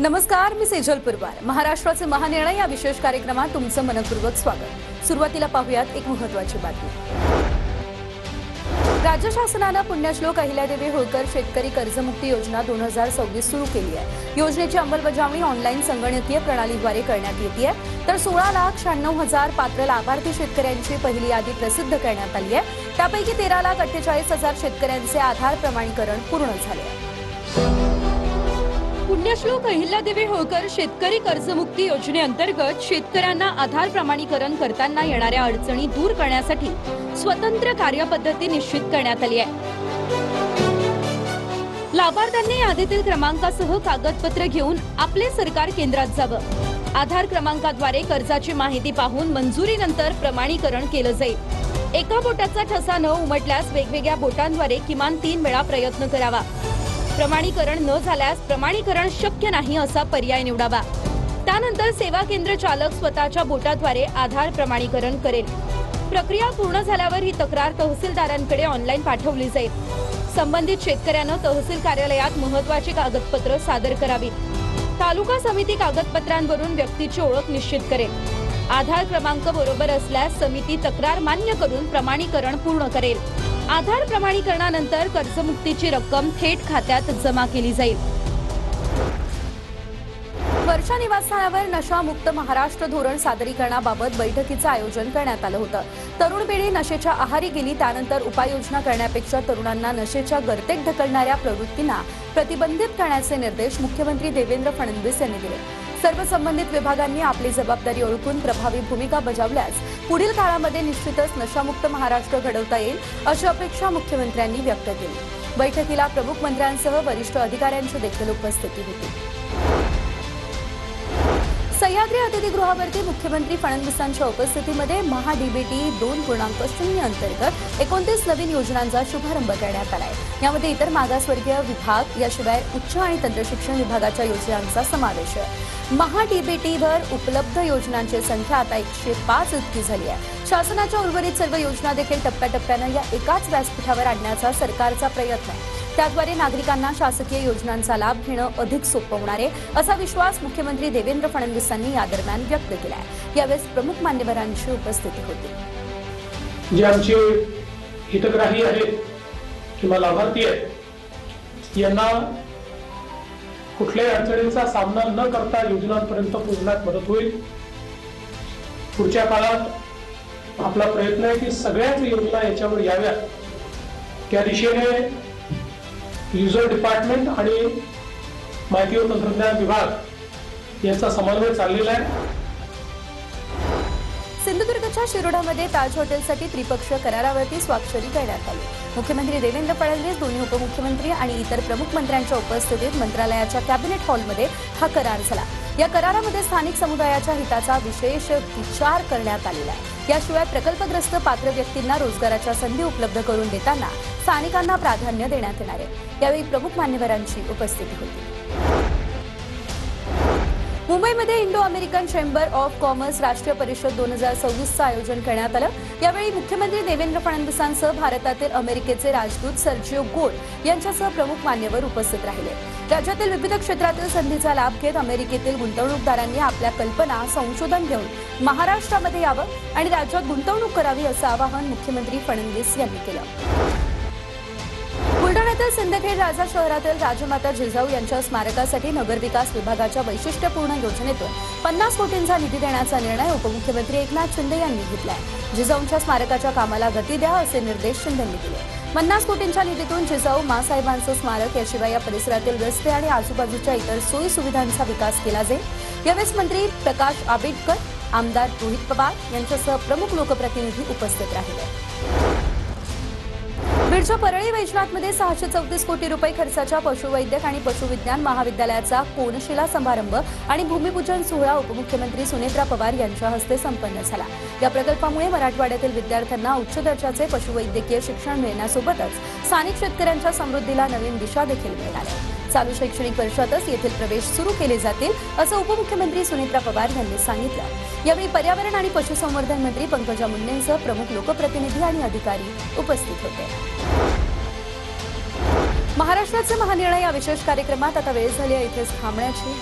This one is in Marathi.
नमस्कार, मी सेजल पुरवार. महाराष्ट्राचे महानिर्णय या विशेष कार्यक्रमात तुमचं मनपूर्वक स्वागत. सुरुवातीला पाहूयात एक महत्त्वाची बातमी. राज्य शासनाने पुण्यश्लोक अहिल्यादेवी होळकर शेतकरी कर्जमुक्ती योजना 2026 सुरू केली आहे. योजनेची अंमलबजावणी ऑनलाईन संगणकीय प्रणालीद्वारे करण्यात येते आहे. तर 16,96,000 पात्र लाभार्थी शेतकऱ्यांची पहिली यादी प्रसिद्ध करण्यात आली आहे. त्यापैकी 13,48,000 शेतकऱ्यांचे आधार प्रमाणीकरण पूर्ण झाले आहे. पुण्यश्लोक अहिल्यादेवी होळकर शेतकरी कर्जमुक्ती योजनेअंतर्गत शेतकऱ्यांना आधार प्रमाणीकरण करताना येणाऱ्या अडचणी दूर करण्यासाठी स्वतंत्र कार्यपद्धती निश्चित करण्यात आली आहे. लाभार्थ्यांनी यादीतील क्रमांकासह कागदपत्र घेऊन आपले सरकार केंद्रात जावं. आधार क्रमांकाद्वारे कर्जाची माहिती पाहून मंजुरीनंतर प्रमाणीकरण केलं जाईल. एका बोटाचा ठसा न उमटल्यास वेगवेगळ्या बोटांद्वारे किमान 3 वेळा प्रयत्न करावा. प्रमाणीकरण न झाल्यास प्रमाणीकरण शक्य नाही असा पर्याय निवडावा. त्यानंतर सेवा केंद्र चालक स्वतःच्या बोटाद्वारे आधार प्रमाणीकरण करेल. प्रक्रिया पूर्ण झाल्यावर ही तक्रार तहसीलदारांकडे ऑनलाईन पाठवली जाईल. संबंधित शेतकऱ्यानं तहसील कार्यालयात महत्त्वाची कागदपत्र सादर करावी. तालुका समिती कागदपत्रांवरून व्यक्तीची ओळख निश्चित करेल. आधार क्रमांक बरोबर असल्यास समिती तक्रार मान्य करून प्रमाणीकरण पूर्ण करेल. आधार प्रमाणीकरणानंतर कर्जमुक्तीची रक्कम थेट खात्यात जमा केली जाईल. वर्षा निवासस्थानावर नशामुक्त महाराष्ट्र धोरण सादरीकरणाबाबत बैठकीचं आयोजन करण्यात आलं होतं. तरुण पिढी नशेच्या आहारी गेली, त्यानंतर उपाययोजना करण्यापेक्षा तरुणांना नशेच्या गर्तेत ढकलणाऱ्या प्रवृत्तींना प्रतिबंधित करण्याचे निर्देश मुख्यमंत्री देवेंद्र फडणवीस यांनी दिले. सर्व संबंधित विभागांनी आपली जबाबदारी ओळखून प्रभावी भूमिका बजावल्यास पुढील काळामध्ये निश्चितच नशामुक्त महाराष्ट्र घडवता येईल अशी अपेक्षा मुख्यमंत्र्यांनी व्यक्त केली. बैठकीला प्रमुख मंत्र्यांसह वरिष्ठ अधिकाऱ्यांची देखील उपस्थिती होती. सह्याद्री अतिथीगृहावरती मुख्यमंत्री फडणवीसांच्या उपस्थितीमध्ये महाडीबीटी 2.0 अंतर्गत 29 नवीन योजनांचा शुभारंभ करण्यात आला आहे. यामध्ये इतर मागासवर्गीय विभाग याशिवाय उच्च आणि तंत्रशिक्षण विभागाच्या योजनांचा समावेश आहे. महाडीबीटीवर उपलब्ध योजनांची संख्या आता 105 इतकी झाली आहे. शासनाच्या उर्वरित सर्व योजना देखील टप्प्याटप्प्यानं या एकाच व्यासपीठावर आणण्याचा सरकारचा प्रयत्न आहे. त्याद्वारे नागरिकांना शासकीय योजनांचा लाभ घेणं अधिक सोपं होणार आहे असा विश्वास मुख्यमंत्री देवेंद्र फडणवीसांनी या दरम्यान व्यक्त केला आहे. यावेळी प्रमुख मान्यवरांची उपस्थिती होती. जे आमचे हितग्राही आहेत किंवा लाभार्थी आहेत यांना कुठल्याही अडचणींचा सामना न करता योजनांपर्यंत पोहोचण्यात मदत होईल. पुढच्या काळात आपला प्रयत्न आहे की सगळ्याच योजना याच्यावर याव्यात. त्या दिशेने युजर डिपार्टमेंट आणि माहिती व तंत्रज्ञान विभाग यांचा समन्वय चाललेला आहे. सिंधुदुर्गच्या शिरोडामध्ये ताज हॉटेलसाठी त्रिपक्षीय करारावरती स्वाक्षरी करण्यात आली. मुख्यमंत्री देवेंद्र फडणवीस, दोन्ही उपमुख्यमंत्री आणि इतर प्रमुख मंत्र्यांच्या उपस्थितीत मंत्रालयाच्या कॅबिनेट हॉलमध्ये हा करार झाला. या करारामध्ये स्थानिक समुदायाच्या हिताचा विशेष विचार करण्यात आलेला आहे. याशिवाय प्रकल्पग्रस्त पात्र व्यक्तींना रोजगाराच्या संधी उपलब्ध करून देताना स्थानिकांना प्राधान्य देण्यात येणार आहे. यावेळी प्रमुख मान्यवरांची उपस्थिती होती. मुंबईमध्ये Indo American chamber of commerce राष्ट्रीय परिषद 2026चं आयोजन करण्यात आलं. यावेळी मुख्यमंत्री देवेंद्र फडणवीसांसह भारतातील अमेरिकेचे राजदूत सर्जिओ गोड यांच्यासह प्रमुख मान्यवर उपस्थित राहिले. राज्यातील विविध क्षेत्रातील संधीचा लाभ घेत अमेरिकेतील गुंतवणूकदारांनी आपल्या कल्पना संशोधन घेऊन महाराष्ट्रामध्ये यावं आणि राज्यात गुंतवणूक करावी असं आवाहन मुख्यमंत्री फडणवीस यांनी केलं. बुलढाण्यातील सिंदखेड राजा शहरातील राजमाता जिजाऊ यांच्या स्मारकासाठी नगरविकास विभागाच्या वैशिष्ट्यपूर्ण योजनेतून 50 कोटींचा निधी देण्याचा निर्णय उपमुख्यमंत्री एकनाथ शिंदे यांनी घेतलाय. जिजाऊंच्या स्मारकाच्या कामाला गती द्या असे निर्देश शिंदेंनी दिले. 50 कोटींच्या निधीतून जिजाऊ माँसाहेबांचं स्मारक याशिवाय या परिसरातील रस्ते आणि आजूबाजूच्या इतर सोयी सुविधांचा विकास केला जाईल. यावेळी मंत्री प्रकाश आंबेडकर, आमदार रोहित पवार यांच्यासह प्रमुख लोकप्रतिनिधी उपस्थित राहिले. बीडच्या परळी वैजनाथमध्ये 634 कोटी रुपये खर्चाच्या पशुवैद्यक आणि पशुविज्ञान महाविद्यालयाचा कोनशिला समारंभ आणि भूमिपूजन सोहळा उपमुख्यमंत्री सुनेत्रा पवार यांच्या हस्ते संपन्न झाला. या प्रकल्पामुळे मराठवाड्यातील विद्यार्थ्यांना उच्च दर्जाचे पशुवैद्यकीय शिक्षण मिळण्यासोबतच स्थानिक शेतकऱ्यांच्या समृद्धीला नवीन दिशा देखील मिळणार आहे. चालू शैक्षणिक वर्षातच येथील प्रवेश सुरू केले जातील असं उपमुख्यमंत्री सुनेत्रा पवार यांनी सांगितलं. यावेळी पर्यावरण आणि पशुसंवर्धन मंत्री पंकजा मुंडेंसह प्रमुख लोकप्रतिनिधी आणि अधिकारी उपस्थित होते. महाराष्ट्राचे महानिर्णय या विशेष कार्यक्रमात आता वेळ झाली आहे इथेच थांबण्याची.